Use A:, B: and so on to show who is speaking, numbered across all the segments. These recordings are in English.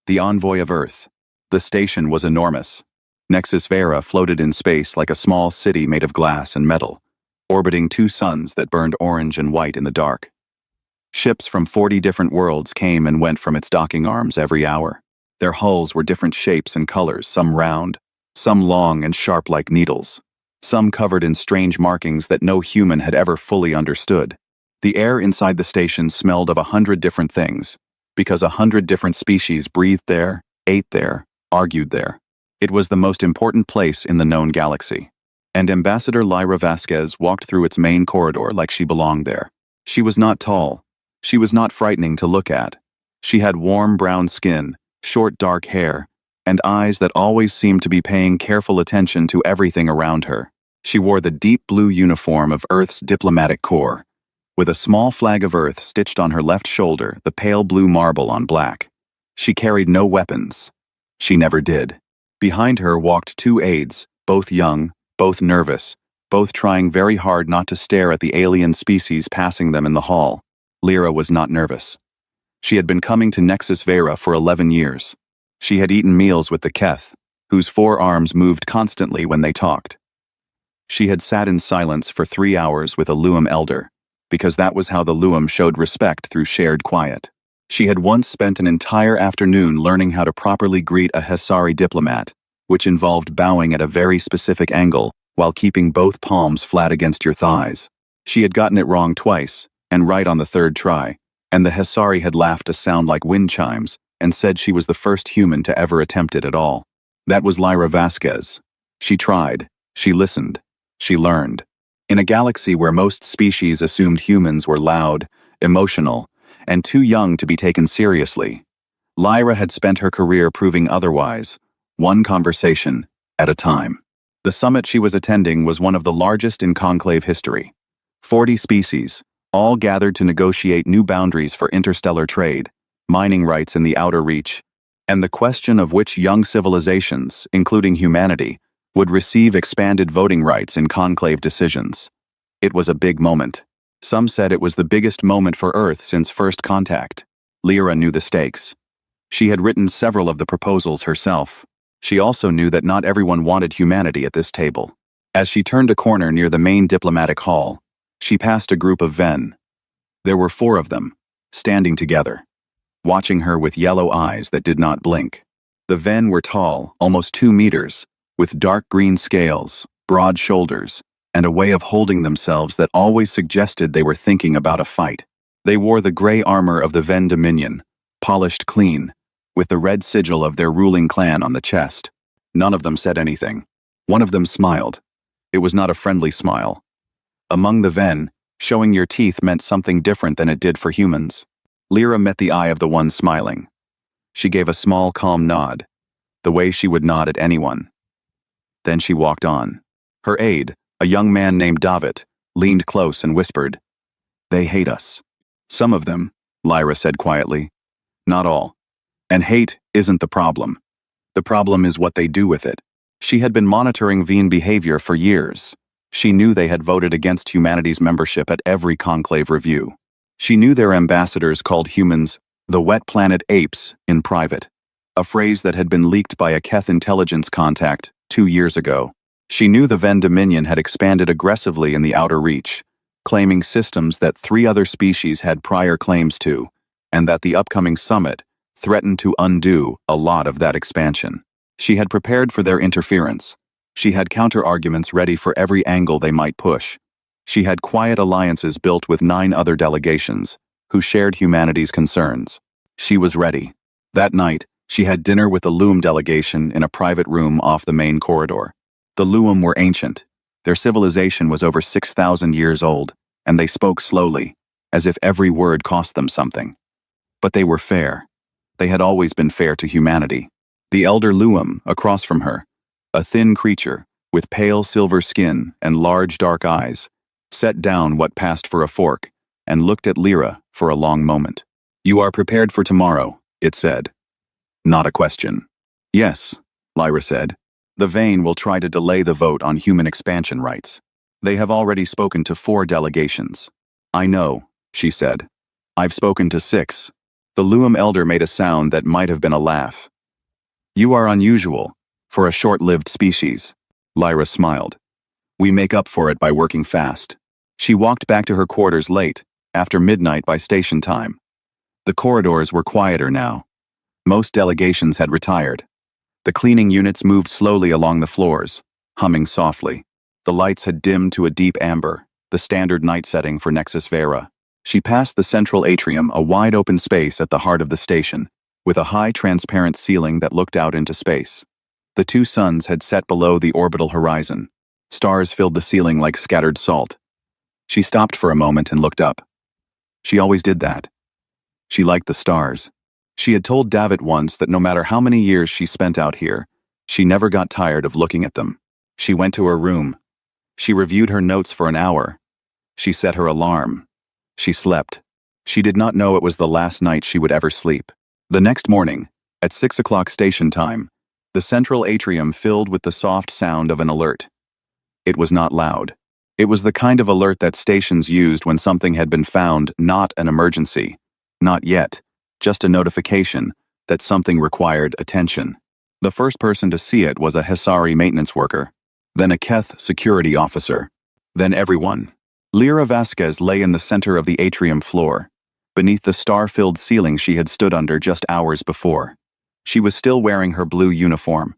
A: the envoy of Earth. The station was enormous. Nexus Vera floated in space like a small city made of glass and metal, orbiting two suns that burned orange and white in the dark. Ships from 40 different worlds came and went from its docking arms every hour. Their hulls were different shapes and colors, some round, some long and sharp like needles, some covered in strange markings that no human had ever fully understood. The air inside the station smelled of 100 different things, because 100 different species breathed there, ate there, argued there. It was the most important place in the known galaxy. And Ambassador Lyra Vasquez walked through its main corridor like she belonged there. She was not tall. She was not frightening to look at. She had warm brown skin, short dark hair, and eyes that always seemed to be paying careful attention to everything around her. She wore the deep blue uniform of Earth's diplomatic corps, with a small flag of Earth stitched on her left shoulder, the pale blue marble on black. She carried no weapons. She never did. Behind her walked two aides, both young, both nervous, both trying very hard not to stare at the alien species passing them in the hall. Lyra was not nervous. She had been coming to Nexus Vera for 11 years. She had eaten meals with the Keth, whose four arms moved constantly when they talked. She had sat in silence for 3 hours with a Luum elder, because that was how the Luum showed respect through shared quiet. She had once spent an entire afternoon learning how to properly greet a Hesari diplomat, which involved bowing at a very specific angle while keeping both palms flat against your thighs. She had gotten it wrong twice, and right on the third try, and the Hesari had laughed a sound like wind chimes and said she was the first human to ever attempt it at all. That was Lyra Vasquez. She tried, she listened, she learned. In a galaxy where most species assumed humans were loud, emotional, and too young to be taken seriously, Lyra had spent her career proving otherwise, one conversation at a time. The summit she was attending was one of the largest in Conclave history. 40 species, all gathered to negotiate new boundaries for interstellar trade, mining rights in the outer reach, and the question of which young civilizations, including humanity, would receive expanded voting rights in conclave decisions. It was a big moment. Some said it was the biggest moment for Earth since first contact. Lyra knew the stakes. She had written several of the proposals herself. She also knew that not everyone wanted humanity at this table. As she turned a corner near the main diplomatic hall, she passed a group of Ven. There were 4 of them, standing together, watching her with yellow eyes that did not blink. The Ven were tall, almost 2 meters, with dark green scales, broad shoulders, and a way of holding themselves that always suggested they were thinking about a fight. They wore the gray armor of the Ven Dominion, polished clean, with the red sigil of their ruling clan on the chest. None of them said anything. One of them smiled. It was not a friendly smile. Among the Ven, showing your teeth meant something different than it did for humans. Lyra met the eye of the one smiling. She gave a small, calm nod, the way she would nod at anyone. Then she walked on. Her aide, a young man named David, leaned close and whispered, "They hate us." "Some of them," Lyra said quietly. "Not all. And hate isn't the problem. The problem is what they do with it." She had been monitoring Veen behavior for years. She knew they had voted against humanity's membership at every conclave review. She knew their ambassadors called humans the wet planet apes in private, a phrase that had been leaked by a Keth intelligence contact 2 years ago. She knew the Ven Dominion had expanded aggressively in the outer reach, claiming systems that 3 other species had prior claims to, and that the upcoming summit threatened to undo a lot of that expansion. She had prepared for their interference. She had counter-arguments ready for every angle they might push. She had quiet alliances built with 9 other delegations, who shared humanity's concerns. She was ready. That night, she had dinner with the Luum delegation in a private room off the main corridor. The Luum were ancient. Their civilization was over 6,000 years old, and they spoke slowly, as if every word cost them something. But they were fair. They had always been fair to humanity. The elder Luum, across from her, a thin creature, with pale silver skin and large dark eyes, set down what passed for a fork and looked at Lyra for a long moment. "You are prepared for tomorrow," it said. Not a question. "Yes," Lyra said. "The Vane will try to delay the vote on human expansion rights. They have already spoken to 4 delegations." "I know," she said. "I've spoken to 6. The Luum elder made a sound that might have been a laugh. "You are unusual, for a short-lived species." Lyra smiled. "We make up for it by working fast." She walked back to her quarters late, after midnight by station time. The corridors were quieter now. Most delegations had retired. The cleaning units moved slowly along the floors, humming softly. The lights had dimmed to a deep amber, the standard night setting for Nexus Vera. She passed the central atrium, a wide-open space at the heart of the station, with a high transparent ceiling that looked out into space. The two suns had set below the orbital horizon. Stars filled the ceiling like scattered salt. She stopped for a moment and looked up. She always did that. She liked the stars. She had told Davitt once that no matter how many years she spent out here, she never got tired of looking at them. She went to her room. She reviewed her notes for an hour. She set her alarm. She slept. She did not know it was the last night she would ever sleep. The next morning, at 6 o'clock station time, the central atrium filled with the soft sound of an alert. It was not loud. It was the kind of alert that stations used when something had been found, not an emergency. Not yet, just a notification that something required attention. The first person to see it was a Hesari maintenance worker, then a Keth security officer, then everyone. Lyra Vasquez lay in the center of the atrium floor, beneath the star-filled ceiling she had stood under just hours before. She was still wearing her blue uniform.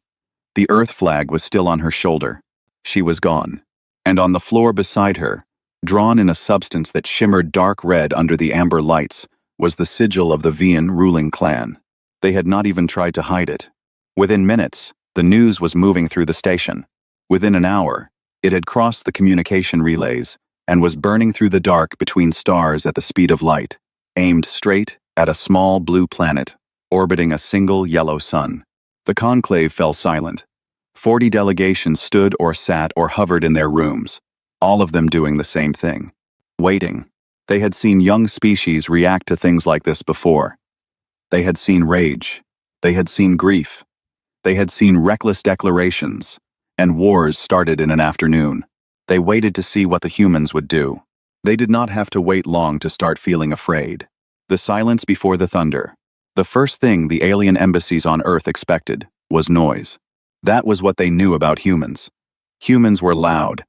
A: The Earth flag was still on her shoulder. She was gone. And on the floor beside her, drawn in a substance that shimmered dark red under the amber lights, was the sigil of the Vian ruling clan. They had not even tried to hide it. Within minutes, the news was moving through the station. Within an hour, it had crossed the communication relays and was burning through the dark between stars at the speed of light, aimed straight at a small blue planet, orbiting a single yellow sun. The conclave fell silent. 40 delegations stood or sat or hovered in their rooms, all of them doing the same thing. Waiting. They had seen young species react to things like this before. They had seen rage. They had seen grief. They had seen reckless declarations, and wars started in an afternoon. They waited to see what the humans would do. They did not have to wait long to start feeling afraid. The silence before the thunder. The first thing the alien embassies on Earth expected was noise. That was what they knew about humans. Humans were loud.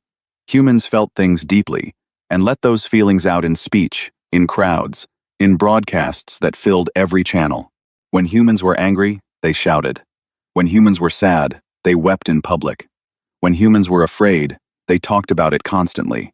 A: Humans felt things deeply, and let those feelings out in speech, in crowds, in broadcasts that filled every channel. When humans were angry, they shouted. When humans were sad, they wept in public. When humans were afraid, they talked about it constantly,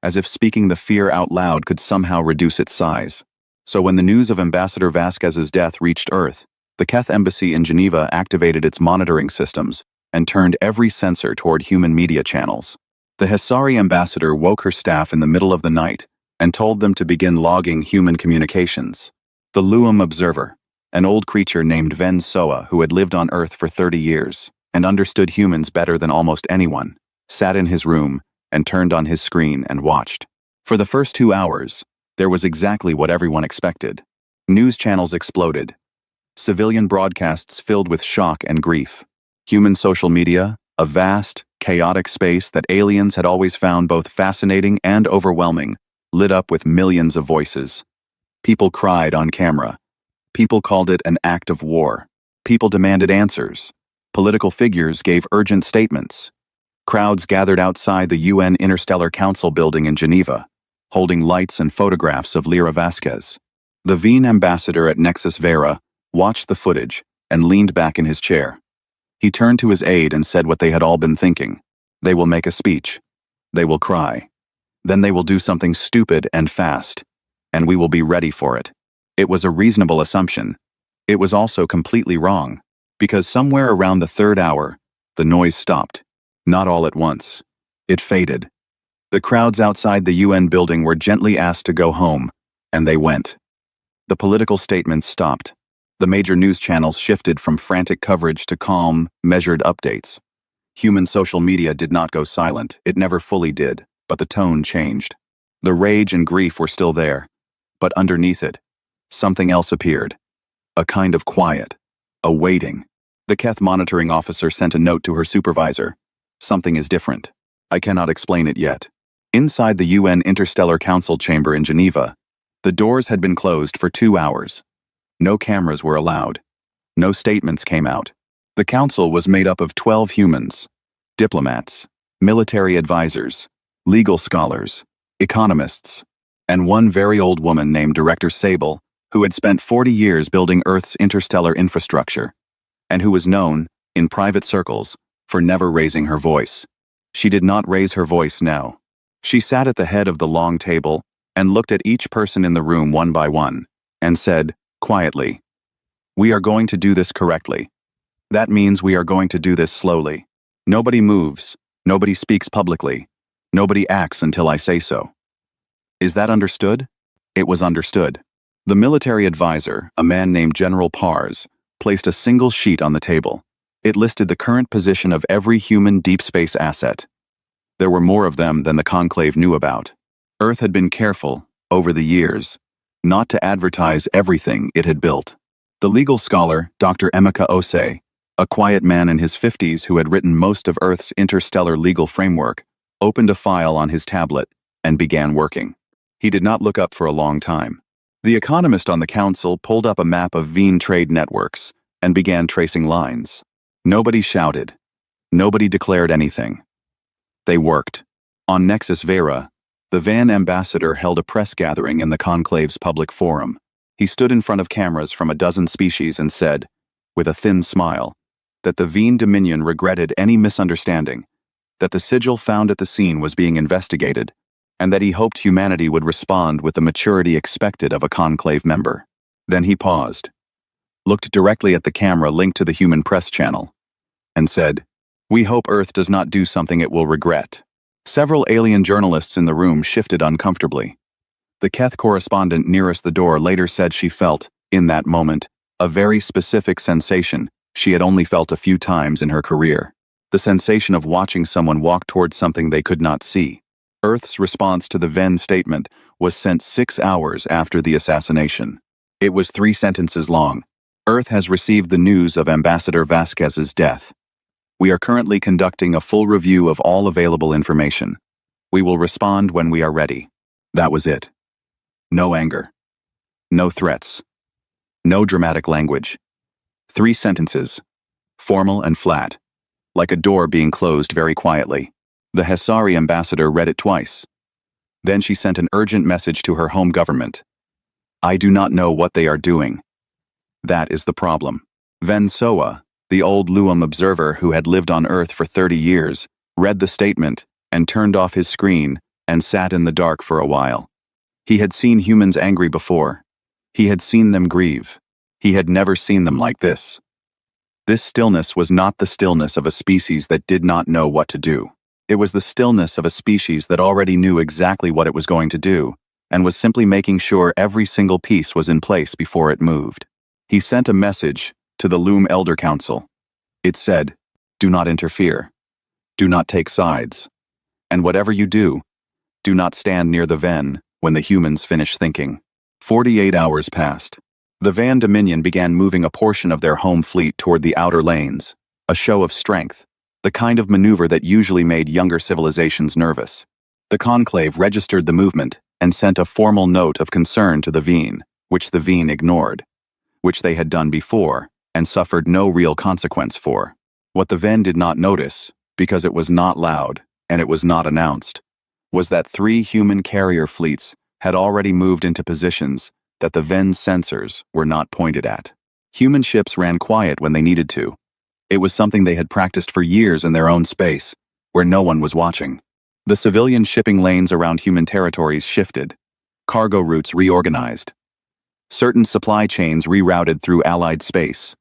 A: as if speaking the fear out loud could somehow reduce its size. So when the news of Ambassador Vasquez's death reached Earth, the Keth embassy in Geneva activated its monitoring systems and turned every sensor toward human media channels. The Hesari ambassador woke her staff in the middle of the night and told them to begin logging human communications. The Luum observer, an old creature named Ven Soa who had lived on Earth for 30 years and understood humans better than almost anyone, sat in his room and turned on his screen and watched. For the first 2 hours, there was exactly what everyone expected. News channels exploded. Civilian broadcasts filled with shock and grief. Human social media, a vast, chaotic space that aliens had always found both fascinating and overwhelming, lit up with millions of voices. People cried on camera. People called it an act of war. People demanded answers. Political figures gave urgent statements. Crowds gathered outside the UN Interstellar Council building in Geneva, holding lights and photographs of Lyra Vasquez. The Vian ambassador at Nexus Vera watched the footage and leaned back in his chair. He turned to his aide and said what they had all been thinking. They will make a speech. They will cry. Then they will do something stupid and fast, and we will be ready for it. It was a reasonable assumption. It was also completely wrong, because somewhere around the third hour, the noise stopped. Not all at once. It faded. The crowds outside the UN building were gently asked to go home, and they went. The political statements stopped. The major news channels shifted from frantic coverage to calm, measured updates. Human social media did not go silent. It never fully did, but the tone changed. The rage and grief were still there, but underneath it, something else appeared. A kind of quiet. A waiting. The Keth monitoring officer sent a note to her supervisor. Something is different. I cannot explain it yet. Inside the UN Interstellar Council chamber in Geneva, the doors had been closed for 2 hours. No cameras were allowed. No statements came out. The council was made up of 12 humans, diplomats, military advisors, legal scholars, economists, and one very old woman named Director Sable, who had spent 40 years building Earth's interstellar infrastructure, and who was known, in private circles, for never raising her voice. She did not raise her voice now. She sat at the head of the long table and looked at each person in the room one by one, and said, quietly, "We are going to do this correctly. That means we are going to do this slowly. Nobody moves, nobody speaks publicly, nobody acts until I say so." Is that understood? It was understood. The military advisor, a man named General Pars, placed a single sheet on the table. It listed the current position of every human deep space asset. There were more of them than the conclave knew about. Earth had been careful, over the years, not to advertise everything it had built. The legal scholar, Dr. Emeka Ose, a quiet man in his 50s who had written most of Earth's interstellar legal framework, opened a file on his tablet and began working. He did not look up for a long time. The economist on the council pulled up a map of Veen trade networks and began tracing lines. Nobody shouted. Nobody declared anything. They worked. On Nexus Vera, the Van ambassador held a press gathering in the conclave's public forum. He stood in front of cameras from a dozen species and said, with a thin smile, that the Veen Dominion regretted any misunderstanding, that the sigil found at the scene was being investigated, and that he hoped humanity would respond with the maturity expected of a conclave member. Then he paused, looked directly at the camera linked to the human press channel, and said, "We hope Earth does not do something it will regret." Several alien journalists in the room shifted uncomfortably. The Keth correspondent nearest the door later said she felt, in that moment, a very specific sensation she had only felt a few times in her career. The sensation of watching someone walk towards something they could not see. Earth's response to the Venn statement was sent 6 hours after the assassination. It was 3 sentences long. Earth has received the news of Ambassador Vasquez's death. We are currently conducting a full review of all available information. We will respond when we are ready. That was it. No anger. No threats. No dramatic language. 3 sentences. Formal and flat. Like a door being closed very quietly. The Hesari ambassador read it twice. Then she sent an urgent message to her home government. "I do not know what they are doing. That is the problem." Ven Soa, the old Luam observer who had lived on Earth for 30 years, read the statement and turned off his screen and sat in the dark for a while. He had seen humans angry before. He had seen them grieve. He had never seen them like this. This stillness was not the stillness of a species that did not know what to do. It was the stillness of a species that already knew exactly what it was going to do, and was simply making sure every single piece was in place before it moved. He sent a message to the Loom Elder Council. It said, "Do not interfere. Do not take sides. And whatever you do not stand near the Ven when the humans finish thinking." 48 hours passed. The Van Dominion began moving a portion of their home fleet toward the outer lanes, a show of strength, the kind of maneuver that usually made younger civilizations nervous. The conclave registered the movement and sent a formal note of concern to the Veen, which the Veen ignored, which they had done before and suffered no real consequence for. What the Ven did not notice, because it was not loud and it was not announced, was that 3 human carrier fleets had already moved into positions that the Ven's sensors were not pointed at. Human ships ran quiet when they needed to. It was something they had practiced for years in their own space, where no one was watching. The civilian shipping lanes around human territories shifted. Cargo routes reorganized. Certain supply chains rerouted through Allied space.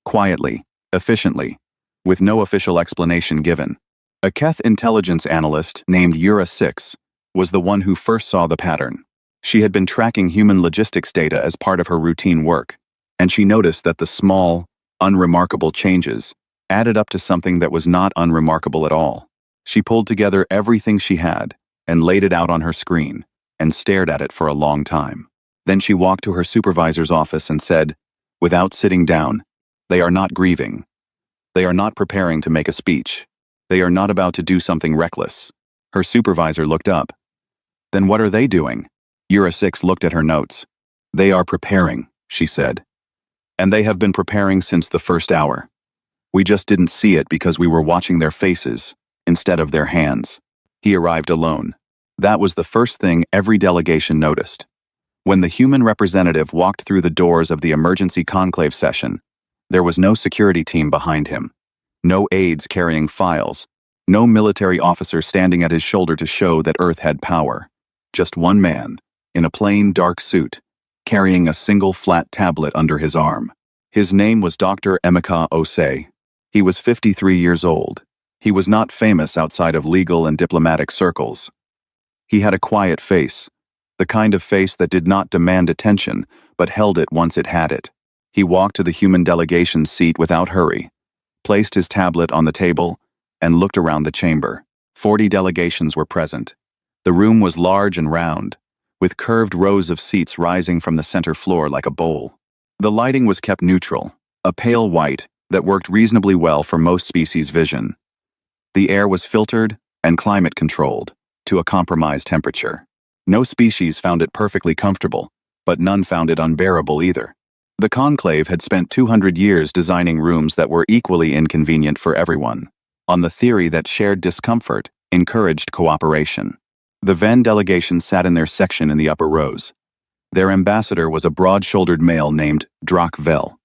A: Quietly, efficiently, with no official explanation given. A Keth intelligence analyst named Ura 6 was the one who first saw the pattern. She had been tracking human logistics data as part of her routine work, and she noticed that the small, unremarkable changes added up to something that was not unremarkable at all. She pulled together everything she had and laid it out on her screen and stared at it for a long time. Then she walked to her supervisor's office and said, without sitting down, "They are not grieving. They are not preparing to make a speech. They are not about to do something reckless." Her supervisor looked up. "Then what are they doing?" Ura 6 looked at her notes. "They are preparing," she said. And they have been preparing since the first hour. We just didn't see it because we were watching their faces instead of their hands. He arrived alone. That was the first thing every delegation noticed. When the human representative walked through the doors of the emergency conclave session, there was no security team behind him, no aides carrying files, no military officer standing at his shoulder to show that Earth had power. Just one man, in a plain dark suit, carrying a single flat tablet under his arm. His name was Dr. Emeka Osei. He was 53 years old. He was not famous outside of legal and diplomatic circles. He had a quiet face, the kind of face that did not demand attention, but held it once it had it. He walked to the human delegation's seat without hurry, placed his tablet on the table, and looked around the chamber. 40 delegations were present. The room was large and round, with curved rows of seats rising from the center floor like a bowl. The lighting was kept neutral, a pale white that worked reasonably well for most species' vision. The air was filtered and climate-controlled to a compromised temperature. No species found it perfectly comfortable, but none found it unbearable either. The conclave had spent 200 years designing rooms that were equally inconvenient for everyone, on the theory that shared discomfort encouraged cooperation. The Venn delegation sat in their section in the upper rows. Their ambassador was a broad-shouldered male named Drak Vel.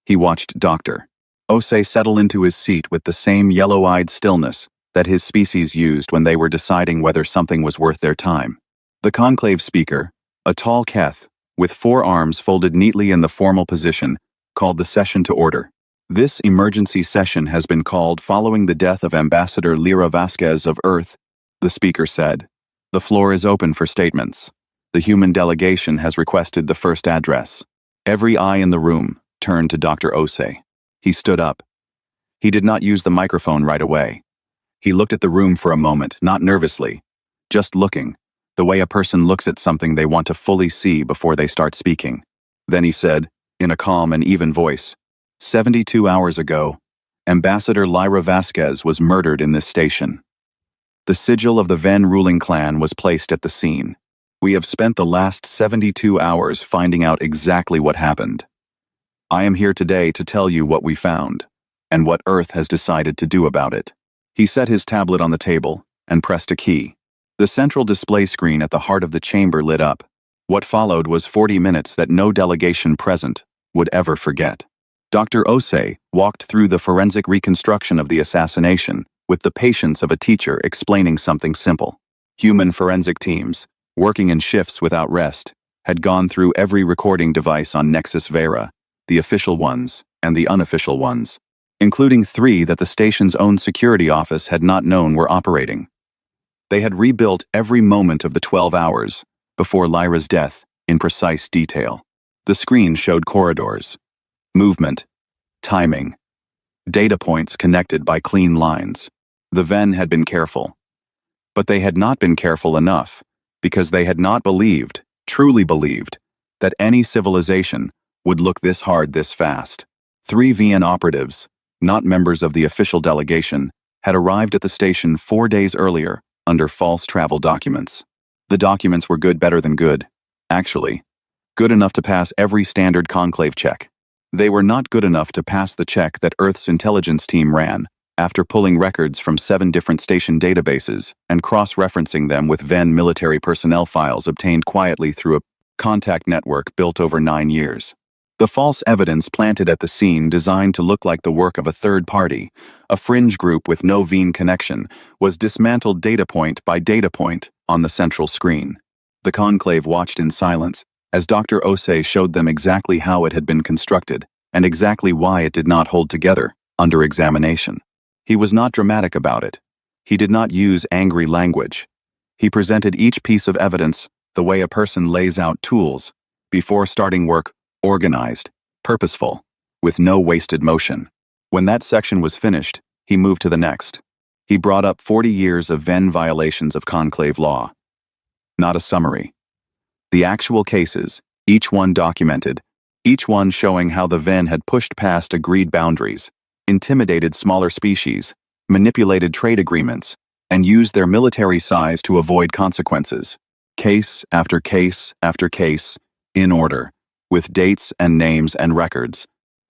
A: He watched Dr. Osei settle into his seat with the same yellow-eyed stillness that his species used when they were deciding whether something was worth their time. The conclave speaker, a tall Keth, with 4 arms folded neatly in the formal position, called the session to order. This emergency session has been called following the death of Ambassador Lyra Vasquez of Earth, the speaker said. The floor is open for statements. The human delegation has requested the first address. Every eye in the room turned to Dr. Osei. He stood up. He did not use the microphone right away. He looked at the room for a moment, not nervously, just looking, the way a person looks at something they want to fully see before they start speaking. Then he said, in a calm and even voice, 72 hours ago, Ambassador Lyra Vasquez was murdered in this station. The sigil of the Venn ruling clan was placed at the scene. We have spent the last 72 hours finding out exactly what happened. I am here today to tell you what we found, and what Earth has decided to do about it. He set his tablet on the table and pressed a key. The central display screen at the heart of the chamber lit up. What followed was 40 minutes that no delegation present would ever forget. Dr. Osei walked through the forensic reconstruction of the assassination with the patience of a teacher explaining something simple. Human forensic teams, working in shifts without rest, had gone through every recording device on Nexus Vera, the official ones and the unofficial ones, including 3 that the station's own security office had not known were operating. They had rebuilt every moment of the 12 hours before Lyra's death in precise detail. The screen showed corridors, movement, timing, data points connected by clean lines. The Venn had been careful, but they had not been careful enough because they had not believed, truly believed, that any civilization would look this hard this fast. 3 VN operatives, not members of the official delegation, had arrived at the station 4 days earlier under false travel documents. The documents were good, better than good. Actually, good enough to pass every standard conclave check. They were not good enough to pass the check that Earth's intelligence team ran after pulling records from 7 different station databases and cross-referencing them with Venn military personnel files obtained quietly through a contact network built over 9 years. The false evidence planted at the scene, designed to look like the work of a third party, a fringe group with no Venn connection, was dismantled data point by data point on the central screen. The conclave watched in silence as Dr. Osei showed them exactly how it had been constructed and exactly why it did not hold together under examination. He was not dramatic about it. He did not use angry language. He presented each piece of evidence the way a person lays out tools before starting work, organized, purposeful, with no wasted motion. When that section was finished, he moved to the next. He brought up 40 years of Venn violations of conclave law. Not a summary. The actual cases, each one documented, each one showing how the Venn had pushed past agreed boundaries, intimidated smaller species, manipulated trade agreements, and used their military size to avoid consequences. Case after case after case, in order, with dates and names and records,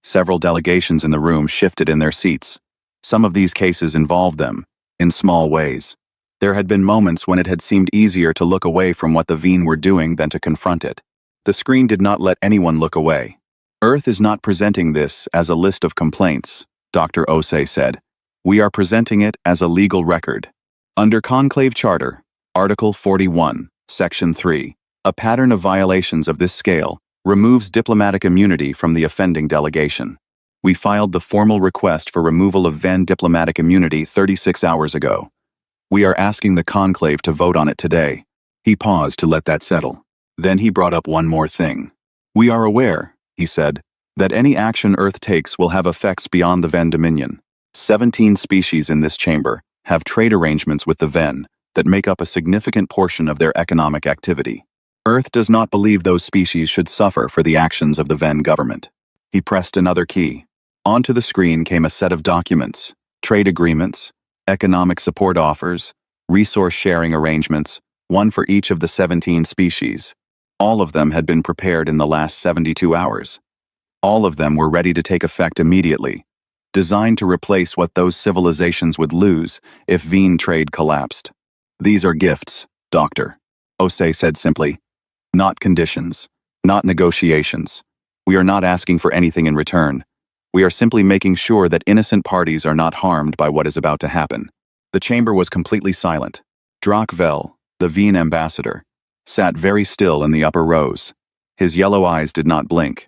A: Several delegations in the room shifted in their seats. Some of these cases involved them, in small ways. There had been moments when it had seemed easier to look away from what the Veen were doing than to confront it. The screen did not let anyone look away. Earth is not presenting this as a list of complaints, Dr. Osei said. We are presenting it as a legal record. Under Conclave Charter, Article 41, Section 3, a pattern of violations of this scale removes diplomatic immunity from the offending delegation. We filed the formal request for removal of Ven diplomatic immunity 36 hours ago. We are asking the conclave to vote on it today. He paused to let that settle. Then he brought up one more thing. We are aware, he said, that any action Earth takes will have effects beyond the Ven Dominion. 17 species in this chamber have trade arrangements with the Ven that make up a significant portion of their economic activity. Earth does not believe those species should suffer for the actions of the Ven government. He pressed another key. Onto the screen came a set of documents, trade agreements, economic support offers, resource sharing arrangements, one for each of the 17 species. All of them had been prepared in the last 72 hours. All of them were ready to take effect immediately, designed to replace what those civilizations would lose if Veen trade collapsed. These are gifts, Doctor, Osei said simply. Not conditions, not negotiations. We are not asking for anything in return. We are simply making sure that innocent parties are not harmed by what is about to happen. The chamber was completely silent. Drak Vel, the Veen ambassador, sat very still in the upper rows. His yellow eyes did not blink.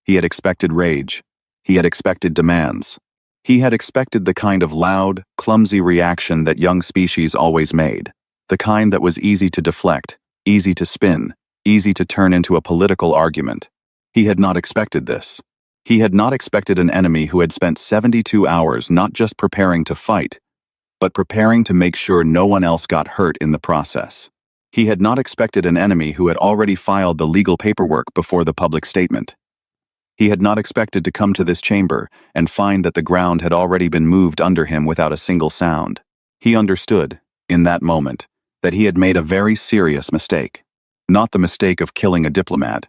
A: He had expected rage. He had expected demands. He had expected the kind of loud, clumsy reaction that young species always made. The kind that was easy to deflect, easy to spin, easy to turn into a political argument. He had not expected this. He had not expected an enemy who had spent 72 hours not just preparing to fight, but preparing to make sure no one else got hurt in the process. He had not expected an enemy who had already filed the legal paperwork before the public statement. He had not expected to come to this chamber and find that the ground had already been moved under him without a single sound. He understood, in that moment, that he had made a very serious mistake. Not the mistake of killing a diplomat.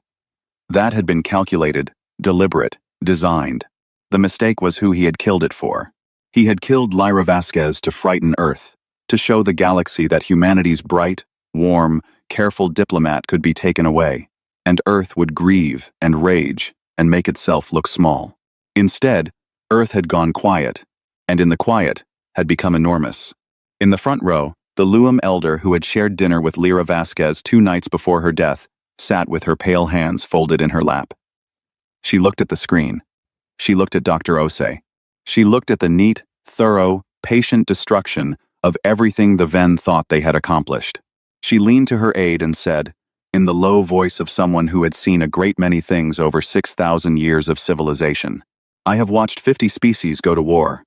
A: That had been calculated, deliberate, designed. The mistake was who he had killed it for. He had killed Lyra Vasquez to frighten Earth, to show the galaxy that humanity's bright, warm, careful diplomat could be taken away, and Earth would grieve and rage and make itself look small. Instead, Earth had gone quiet, and in the quiet, had become enormous. In the front row, the Luam elder who had shared dinner with Lyra Vasquez 2 nights before her death sat with her pale hands folded in her lap. She looked at the screen. She looked at Dr. Osei. She looked at the neat, thorough, patient destruction of everything the Ven thought they had accomplished. She leaned to her aide and said, in the low voice of someone who had seen a great many things over 6,000 years of civilization, I have watched 50 species go to war.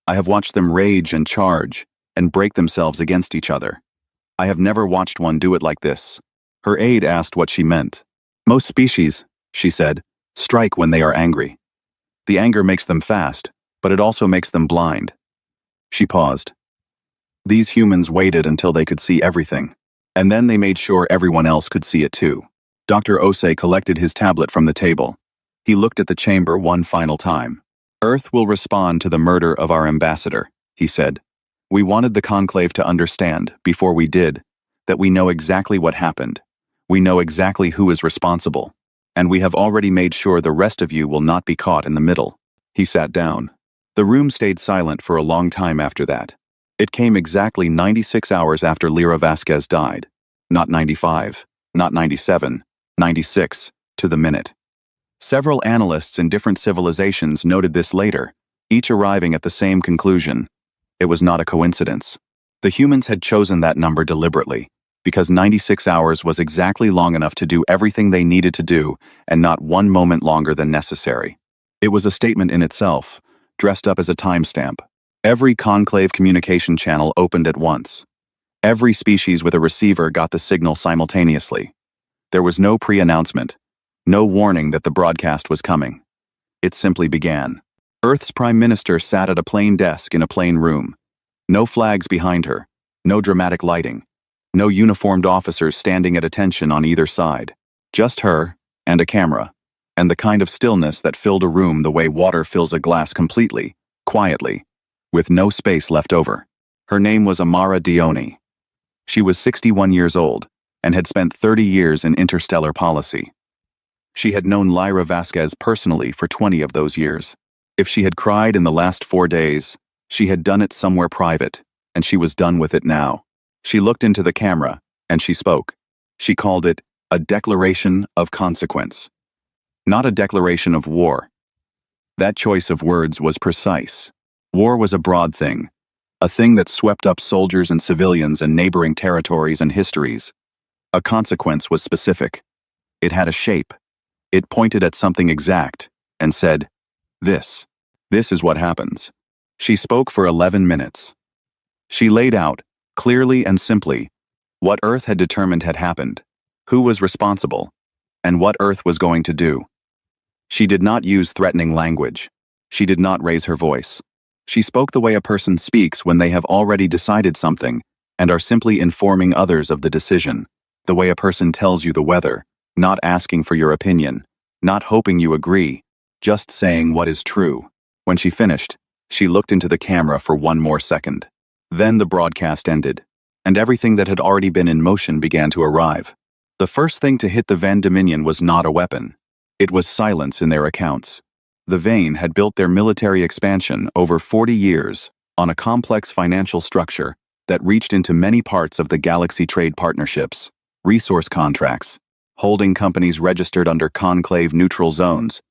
A: I have watched them rage and charge and break themselves against each other. I have never watched one do it like this. Her aide asked what she meant. Most species, she said, strike when they are angry. The anger makes them fast, but it also makes them blind. She paused. These humans waited until they could see everything, and then they made sure everyone else could see it too. Dr. Osei collected his tablet from the table. He looked at the chamber one final time. Earth will respond to the murder of our ambassador, he said. We wanted the conclave to understand, before we did, that we know exactly what happened. We know exactly who is responsible. And we have already made sure the rest of you will not be caught in the middle. He sat down. The room stayed silent for a long time after that. It came exactly 96 hours after Lyra Vasquez died. Not 95, not 97, 96, to the minute. Several analysts in different civilizations noted this later, each arriving at the same conclusion. It was not a coincidence. The humans had chosen that number deliberately, because 96 hours was exactly long enough to do everything they needed to do, and not one moment longer than necessary. It was a statement in itself, dressed up as a timestamp. Every conclave communication channel opened at once. Every species with a receiver got the signal simultaneously. There was no pre-announcement, no warning that the broadcast was coming. It simply began. Earth's Prime Minister sat at a plain desk in a plain room. No flags behind her, no dramatic lighting. No uniformed officers standing at attention on either side. Just her, and a camera, and the kind of stillness that filled a room the way water fills a glass completely, quietly, with no space left over. Her name was Amara Dione. She was 61 years old and had spent 30 years in interstellar policy. She had known Lyra Vasquez personally for 20 of those years. If she had cried in the last 4 days, she had done it somewhere private, and she was done with it now. She looked into the camera, and she spoke. She called it a declaration of consequence. Not a declaration of war. That choice of words was precise. War was a broad thing, a thing that swept up soldiers and civilians and neighboring territories and histories. A consequence was specific. It had a shape. It pointed at something exact and said, This is what happens. She spoke for 11 minutes. She laid out, clearly and simply, what Earth had determined had happened, who was responsible, and what Earth was going to do. She did not use threatening language. She did not raise her voice. She spoke the way a person speaks when they have already decided something and are simply informing others of the decision, the way a person tells you the weather, not asking for your opinion, not hoping you agree, just saying what is true. When she finished, she looked into the camera for one more second. Then the broadcast ended, and everything that had already been in motion began to arrive. The first thing to hit the Van Dominion was not a weapon. It was silence in their accounts. The Vane had built their military expansion over 40 years on a complex financial structure that reached into many parts of the galaxy trade partnerships, resource contracts, holding companies registered under conclave neutral zones,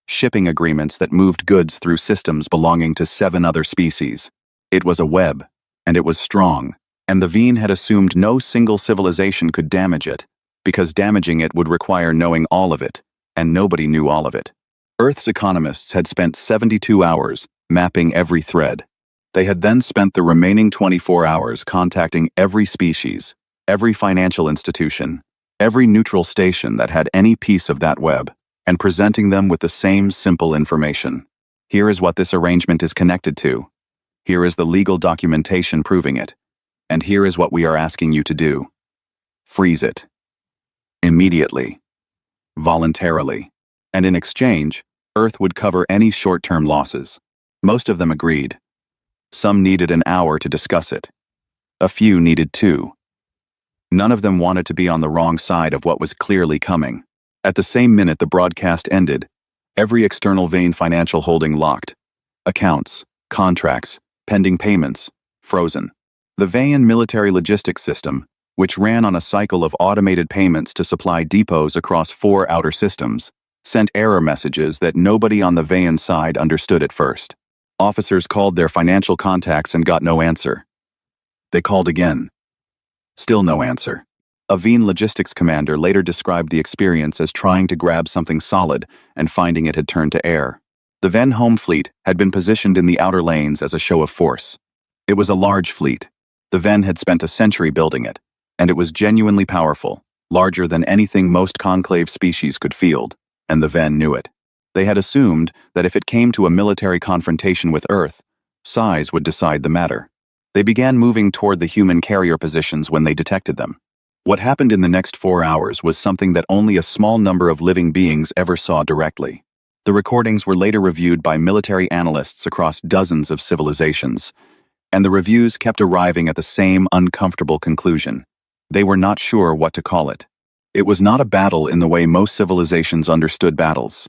A: shipping agreements that moved goods through systems belonging to 7 other species. It was a web, and it was strong, and the Veen had assumed no single civilization could damage it, because damaging it would require knowing all of it, and nobody knew all of it. Earth's economists had spent 72 hours mapping every thread. They had then spent the remaining 24 hours contacting every species, every financial institution, every neutral station that had any piece of that web, and presenting them with the same simple information. Here is what this arrangement is connected to. Here is the legal documentation proving it. And here is what we are asking you to do. Freeze it. Immediately. Voluntarily. And in exchange, Earth would cover any short-term losses. Most of them agreed. Some needed an hour to discuss it. A few needed 2. None of them wanted to be on the wrong side of what was clearly coming. At the same minute the broadcast ended, every external Vane financial holding locked. Accounts, contracts, pending payments, frozen. The Vane military logistics system, which ran on a cycle of automated payments to supply depots across 4 outer systems, sent error messages that nobody on the Vane side understood at first. Officers called their financial contacts and got no answer. They called again. Still no answer. A Veen logistics commander later described the experience as trying to grab something solid and finding it had turned to air. The Ven home fleet had been positioned in the outer lanes as a show of force. It was a large fleet. The Ven had spent a century building it, and it was genuinely powerful, larger than anything most conclave species could field, and the Ven knew it. They had assumed that if it came to a military confrontation with Earth, size would decide the matter. They began moving toward the human carrier positions when they detected them. What happened in the next 4 hours was something that only a small number of living beings ever saw directly. The recordings were later reviewed by military analysts across dozens of civilizations, and the reviews kept arriving at the same uncomfortable conclusion. They were not sure what to call it. It was not a battle in the way most civilizations understood battles.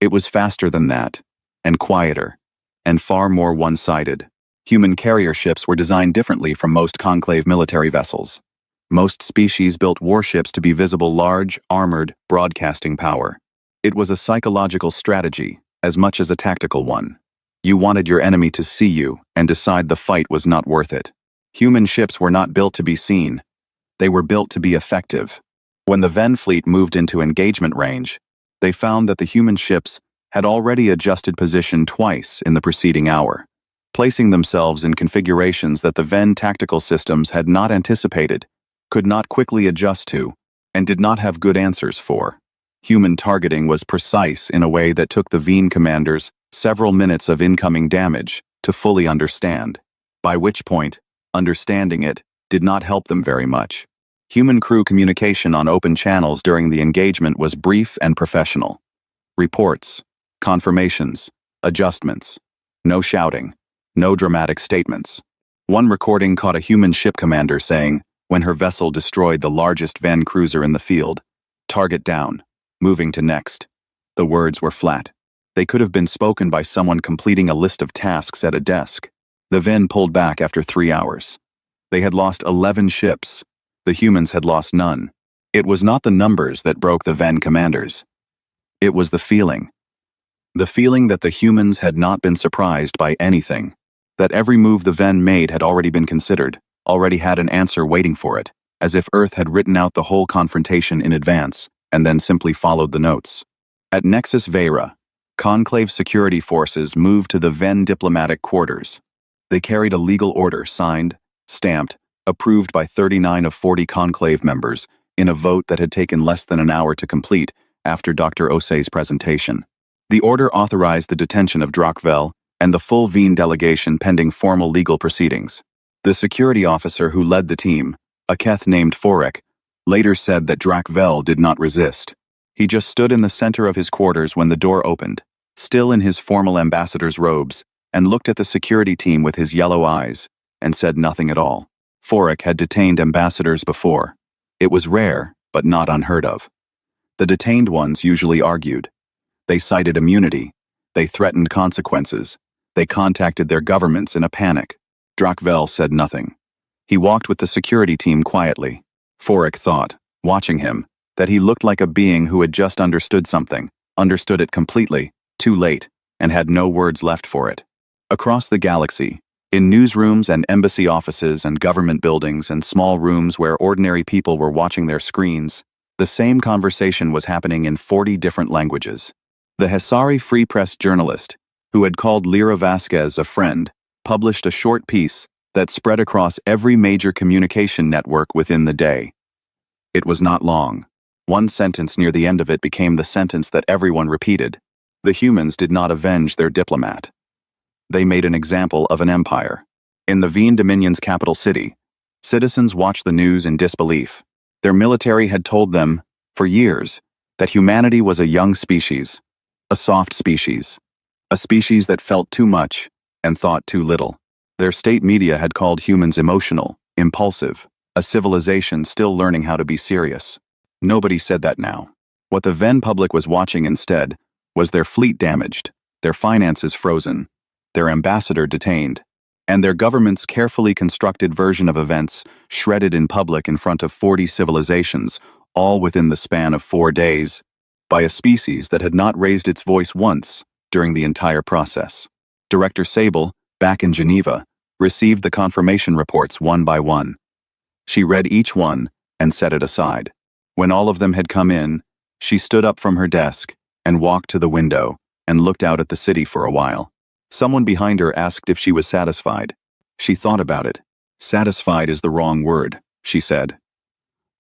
A: It was faster than that, and quieter, and far more one-sided. Human carrier ships were designed differently from most conclave military vessels. Most species built warships to be visible large, armored, broadcasting power. It was a psychological strategy, as much as a tactical one. You wanted your enemy to see you and decide the fight was not worth it. Human ships were not built to be seen. They were built to be effective. When the Ven fleet moved into engagement range, they found that the human ships had already adjusted position twice in the preceding hour, placing themselves in configurations that the Ven tactical systems had not anticipated, could not quickly adjust to, and did not have good answers for. Human targeting was precise in a way that took the Veen commanders several minutes of incoming damage to fully understand, by which point, understanding it did not help them very much. Human crew communication on open channels during the engagement was brief and professional. Reports, confirmations, adjustments. No shouting, no dramatic statements. One recording caught a human ship commander saying, when her vessel destroyed the largest Ven cruiser in the field, "Target down, moving to next." The words were flat. They could have been spoken by someone completing a list of tasks at a desk. The Ven pulled back after 3 hours. They had lost 11 ships. The humans had lost none. It was not the numbers that broke the Ven commanders. It was the feeling. The feeling that the humans had not been surprised by anything. That every move the Ven made had already been considered, already had an answer waiting for it, as if Earth had written out the whole confrontation in advance, and then simply followed the notes. At Nexus Vera, Conclave security forces moved to the Ven diplomatic quarters. They carried a legal order signed, stamped, approved by 39 of 40 Conclave members in a vote that had taken less than an hour to complete after Dr. Osei's presentation. The order authorized the detention of Drakvel and the full Veen delegation pending formal legal proceedings. The security officer who led the team, a Keth named Forek, later said that Drakvel did not resist. He just stood in the center of his quarters when the door opened, still in his formal ambassador's robes, and looked at the security team with his yellow eyes, and said nothing at all. Forek had detained ambassadors before. It was rare, but not unheard of. The detained ones usually argued. They cited immunity. They threatened consequences. They contacted their governments in a panic. Drakvel said nothing. He walked with the security team quietly. Forek thought, watching him, that he looked like a being who had just understood something, understood it completely, too late, and had no words left for it. Across the galaxy, in newsrooms and embassy offices and government buildings and small rooms where ordinary people were watching their screens, the same conversation was happening in 40 different languages. The Hesari Free Press journalist, who had called Lyra Vasquez a friend, published a short piece that spread across every major communication network within the day. It was not long. One sentence near the end of it became the sentence that everyone repeated. The humans did not avenge their diplomat. They made an example of an empire. In the Veen Dominion's capital city, citizens watched the news in disbelief. Their military had told them, for years, that humanity was a young species, a soft species, a species that felt too much and thought too little. Their state media had called humans emotional, impulsive, a civilization still learning how to be serious. Nobody said that now. What the Ven public was watching instead was their fleet damaged, their finances frozen, their ambassador detained, and their government's carefully constructed version of events shredded in public in front of 40 civilizations, all within the span of 4 days, by a species that had not raised its voice once during the entire process. Director Sable, back in Geneva, received the confirmation reports one by one. She read each one and set it aside. When all of them had come in, she stood up from her desk and walked to the window and looked out at the city for a while. Someone behind her asked if she was satisfied. She thought about it. Satisfied is the wrong word, she said.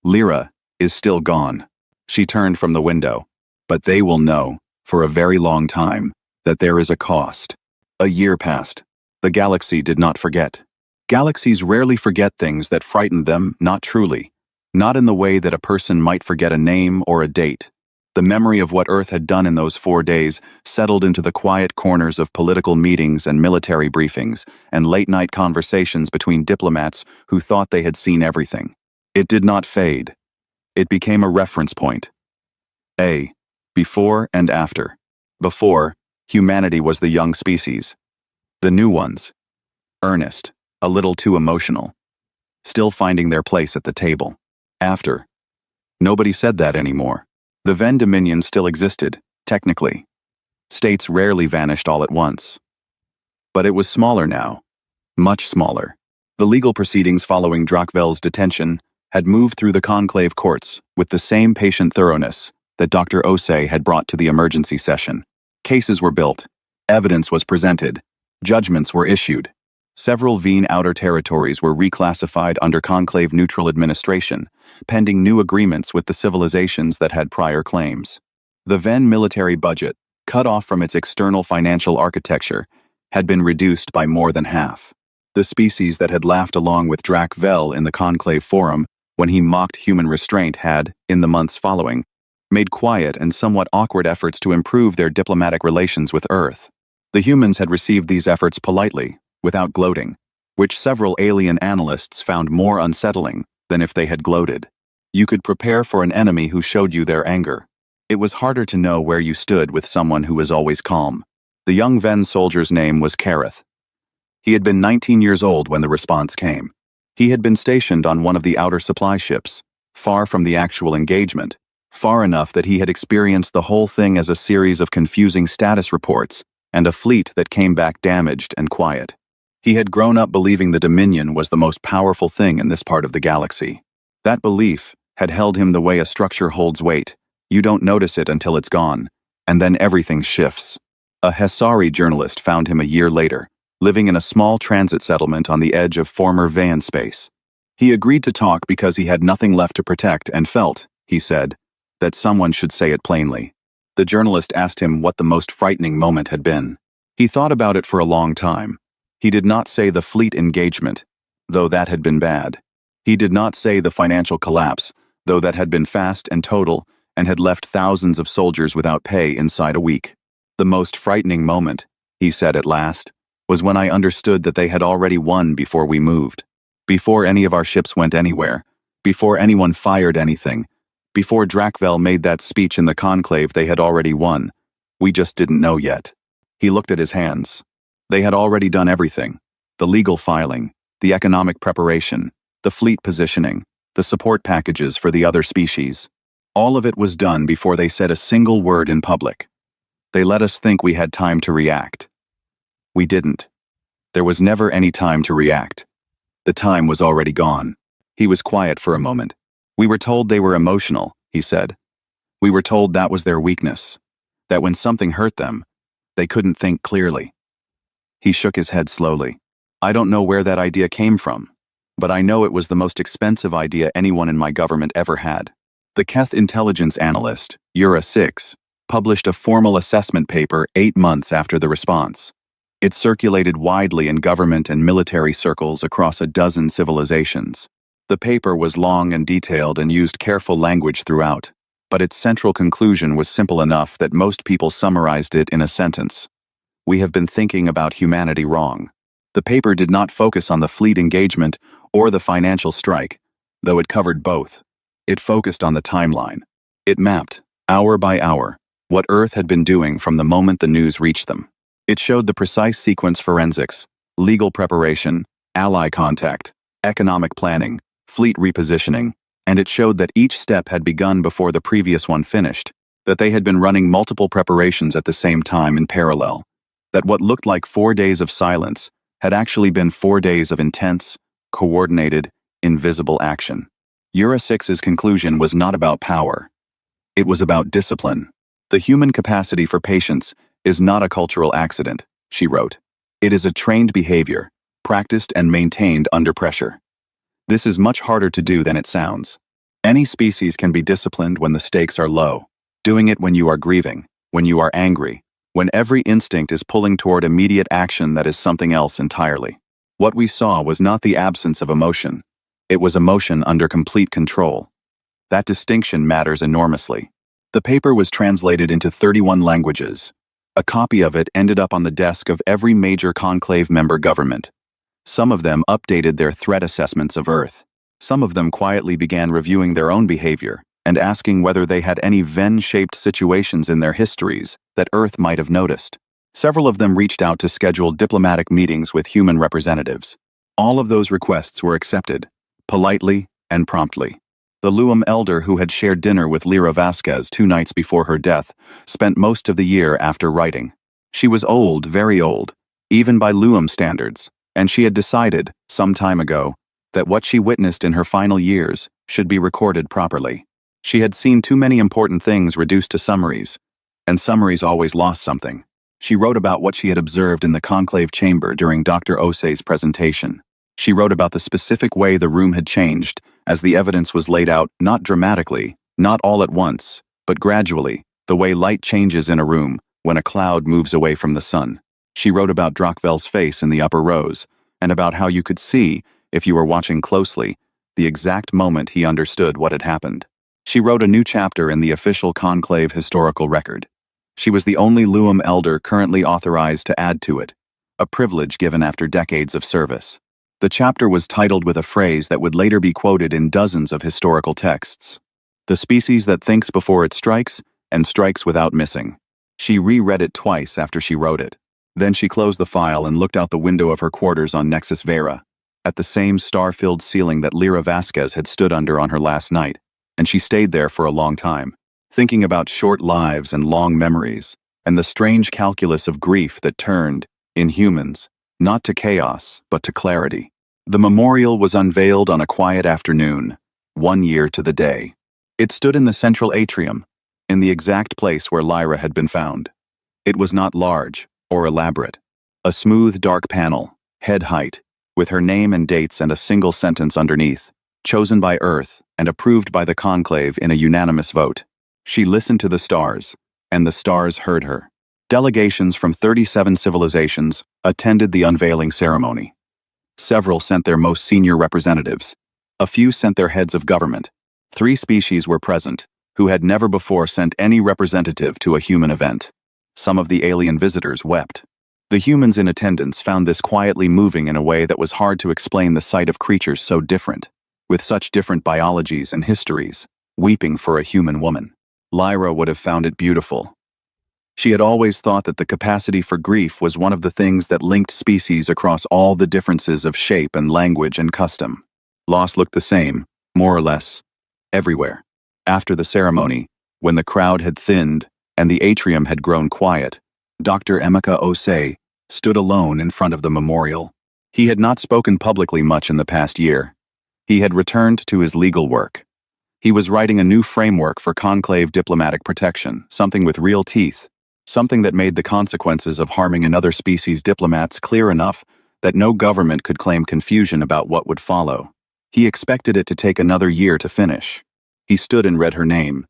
A: Lyra is still gone. She turned from the window. But they will know, for a very long time, that there is a cost. A year passed. The galaxy did not forget. Galaxies rarely forget things that frightened them, not truly. Not in the way that a person might forget a name or a date. The memory of what Earth had done in those 4 days settled into the quiet corners of political meetings and military briefings and late-night conversations between diplomats who thought they had seen everything. It did not fade. It became a reference point. Before and after. Before, humanity was the young species. The new ones. Earnest, a little too emotional. Still finding their place at the table. After. Nobody said that anymore. The Ven Dominion still existed, technically. States rarely vanished all at once. But it was smaller now. Much smaller. The legal proceedings following Drakvel's detention had moved through the conclave courts with the same patient thoroughness that Dr. Osei had brought to the emergency session. Cases were built. Evidence was presented. Judgments were issued. Several Veen outer territories were reclassified under conclave neutral administration, pending new agreements with the civilizations that had prior claims. The Ven military budget, cut off from its external financial architecture, had been reduced by more than half. The species that had laughed along with Drakvel in the conclave forum when he mocked human restraint had, in the months following, made quiet and somewhat awkward efforts to improve their diplomatic relations with Earth. The humans had received these efforts politely, without gloating, which several alien analysts found more unsettling than if they had gloated. You could prepare for an enemy who showed you their anger. It was harder to know where you stood with someone who was always calm. The young Ven soldier's name was Kareth. He had been 19 years old when the response came. He had been stationed on one of the outer supply ships, far from the actual engagement, far enough that he had experienced the whole thing as a series of confusing status reports and a fleet that came back damaged and quiet. He had grown up believing the Dominion was the most powerful thing in this part of the galaxy. That belief had held him the way a structure holds weight. You don't notice it until it's gone, and then everything shifts. A Hesari journalist found him a year later, living in a small transit settlement on the edge of former Van space. He agreed to talk because he had nothing left to protect and felt, he said, that someone should say it plainly. The journalist asked him what the most frightening moment had been. He thought about it for a long time. He did not say the fleet engagement, though that had been bad. He did not say the financial collapse, though that had been fast and total and had left thousands of soldiers without pay inside a week. The most frightening moment, he said at last, was when I understood that they had already won before we moved. Before any of our ships went anywhere, before anyone fired anything, before Drakvel made that speech in the conclave, they had already won. We just didn't know yet. He looked at his hands. They had already done everything. The legal filing, the economic preparation, the fleet positioning, the support packages for the other species. All of it was done before they said a single word in public. They let us think we had time to react. We didn't. There was never any time to react. The time was already gone. He was quiet for a moment. We were told they were emotional, he said. We were told that was their weakness, that when something hurt them, they couldn't think clearly. He shook his head slowly. I don't know where that idea came from, but I know it was the most expensive idea anyone in my government ever had. The Keth intelligence analyst, Ura 6, published a formal assessment paper 8 months after the response. It circulated widely in government and military circles across a dozen civilizations. The paper was long and detailed and used careful language throughout, but its central conclusion was simple enough that most people summarized it in a sentence. We have been thinking about humanity wrong. The paper did not focus on the fleet engagement or the financial strike, though it covered both. It focused on the timeline. It mapped, hour by hour, what Earth had been doing from the moment the news reached them. It showed the precise sequence forensics, legal preparation, ally contact, economic planning, fleet repositioning, and it showed that each step had begun before the previous one finished, that they had been running multiple preparations at the same time in parallel, that what looked like 4 days of silence had actually been 4 days of intense, coordinated, invisible action. Ura 6's conclusion was not about power. It was about discipline. The human capacity for patience is not a cultural accident, she wrote. It is a trained behavior, practiced and maintained under pressure. This is much harder to do than it sounds. Any species can be disciplined when the stakes are low, doing it when you are grieving, when you are angry, when every instinct is pulling toward immediate action that is something else entirely. What we saw was not the absence of emotion. It was emotion under complete control. That distinction matters enormously. The paper was translated into 31 languages. A copy of it ended up on the desk of every major conclave member government. Some of them updated their threat assessments of Earth. Some of them quietly began reviewing their own behavior and asking whether they had any Ven-shaped situations in their histories that Earth might have noticed. Several of them reached out to schedule diplomatic meetings with human representatives. All of those requests were accepted, politely and promptly. The Luam elder who had shared dinner with Lyra Vasquez 2 nights before her death spent most of the year after writing. She was old, very old, even by Luam standards, and she had decided, some time ago, that what she witnessed in her final years should be recorded properly. She had seen too many important things reduced to summaries, and summaries always lost something. She wrote about what she had observed in the conclave chamber during Dr. Osei's presentation. She wrote about the specific way the room had changed as the evidence was laid out, not dramatically, not all at once, but gradually, the way light changes in a room when a cloud moves away from the sun. She wrote about Drakvel's face in the upper rows, and about how you could see, if you were watching closely, the exact moment he understood what had happened. She wrote a new chapter in the official conclave historical record. She was the only Luum elder currently authorized to add to it, a privilege given after decades of service. The chapter was titled with a phrase that would later be quoted in dozens of historical texts. The species that thinks before it strikes, and strikes without missing. She reread it twice after she wrote it. Then she closed the file and looked out the window of her quarters on Nexus Vera, at the same star-filled ceiling that Lyra Vasquez had stood under on her last night, and she stayed there for a long time, thinking about short lives and long memories, and the strange calculus of grief that turned, in humans, not to chaos, but to clarity. The memorial was unveiled on a quiet afternoon, 1 year to the day. It stood in the central atrium, in the exact place where Lyra had been found. It was not large or elaborate. A smooth, dark panel, head height, with her name and dates and a single sentence underneath, chosen by Earth and approved by the conclave in a unanimous vote. She listened to the stars, and the stars heard her. Delegations from 37 civilizations attended the unveiling ceremony. Several sent their most senior representatives. A few sent their heads of government. 3 species were present, who had never before sent any representative to a human event. Some of the alien visitors wept. The humans in attendance found this quietly moving in a way that was hard to explain the sight of creatures so different, with such different biologies and histories, weeping for a human woman. Lyra would have found it beautiful. She had always thought that the capacity for grief was one of the things that linked species across all the differences of shape and language and custom. Loss looked the same, more or less, everywhere. After the ceremony, when the crowd had thinned and the atrium had grown quiet, Dr. Emeka Osei stood alone in front of the memorial. He had not spoken publicly much in the past year. He had returned to his legal work. He was writing a new framework for conclave diplomatic protection, something with real teeth, something that made the consequences of harming another species' diplomats clear enough that no government could claim confusion about what would follow. He expected it to take another year to finish. He stood and read her name.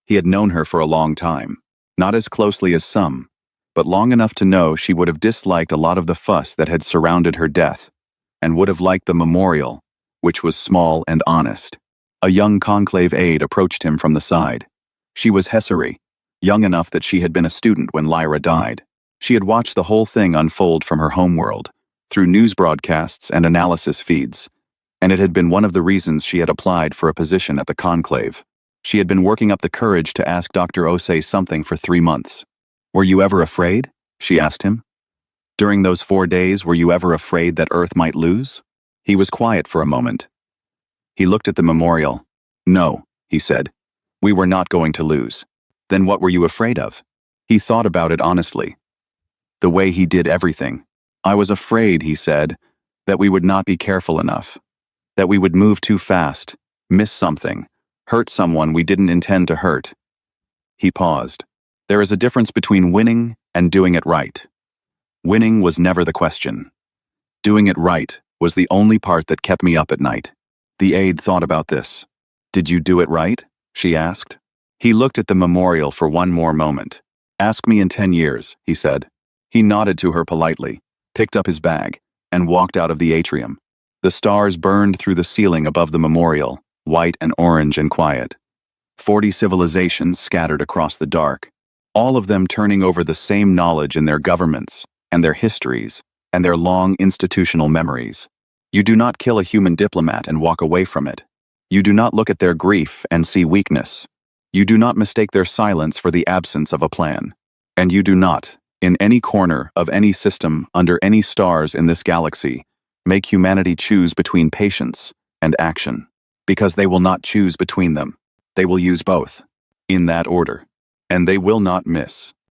A: He had known her for a long time, not as closely as some, but long enough to know she would have disliked a lot of the fuss that had surrounded her death, and would have liked the memorial, which was small and honest. A young conclave aide approached him from the side. She was Hessary, young enough that she had been a student when Lyra died. She had watched the whole thing unfold from her homeworld, through news broadcasts and analysis feeds, and it had been one of the reasons she had applied for a position at the conclave. She had been working up the courage to ask Dr. Osei something for 3 months. "Were you ever afraid?" she asked him. "During those 4 days, were you ever afraid that Earth might lose?" He was quiet for a moment. He looked at the memorial. "No," he said. "We were not going to lose." "Then what were you afraid of?" He thought about it honestly. The way he did everything. "I was afraid," he said, "that we would not be careful enough. That we would move too fast, miss something, hurt someone we didn't intend to hurt." He paused. There is a difference between winning and doing it right. Winning was never the question. Doing it right was the only part that kept me up at night. The aide thought about this. "Did you do it right?" she asked. He looked at the memorial for one more moment. "Ask me in 10 years, he said. He nodded to her politely, picked up his bag, and walked out of the atrium. The stars burned through the ceiling above the memorial, white and orange and quiet. 40 civilizations scattered across the dark, all of them turning over the same knowledge in their governments, and their histories, and their long institutional memories. You do not kill a human diplomat and walk away from it. You do not look at their grief and see weakness. You do not mistake their silence for the absence of a plan. And you do not, in any corner of any system under any stars in this galaxy, make humanity choose between patience and action. Because they will not choose between them. They will use both. In that order. And they will not miss.